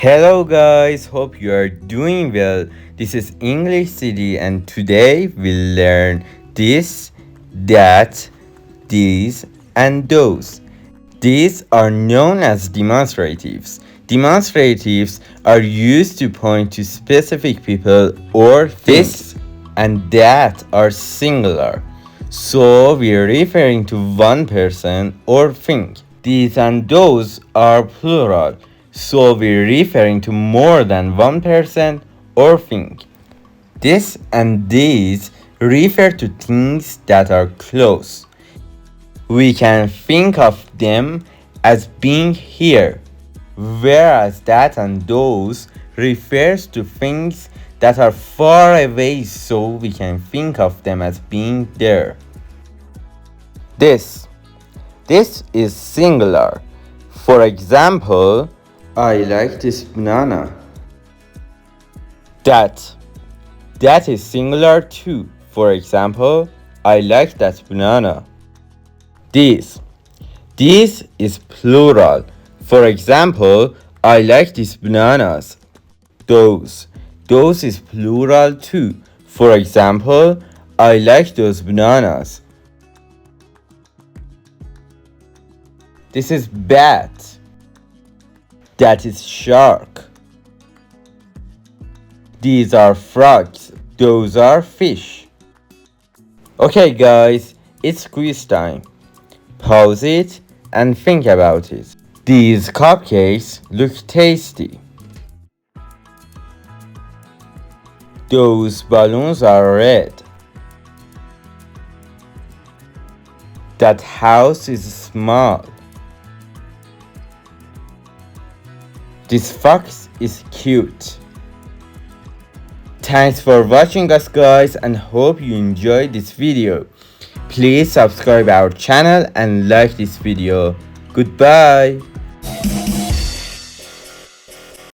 Hello guys, hope you are doing well. This is English City and today we'll learn this, that, these and those. These are known as demonstratives. Demonstratives are used to point to specific people or things. This and that are singular. So we're referring to one person or thing. These and those are plural. So we're referring to more than one person or thing. This and these refer to things that are close. We can think of them as being here, whereas that and those refers to things that are far away, so we can think of them as being there. This is singular. For example, I like this banana. That is singular too. For example, I like that banana. This is plural. For example, I like these bananas. Those is plural too. For example, I like those bananas. This is bat. That is shark. These are frogs. Those are fish. Okay guys, it's quiz time. Pause it and think about it. These cupcakes look tasty. Those balloons are red. That house is small. This fox is cute. Thanks for watching us guys and hope you enjoyed this video. Please subscribe our channel and like this video. Goodbye.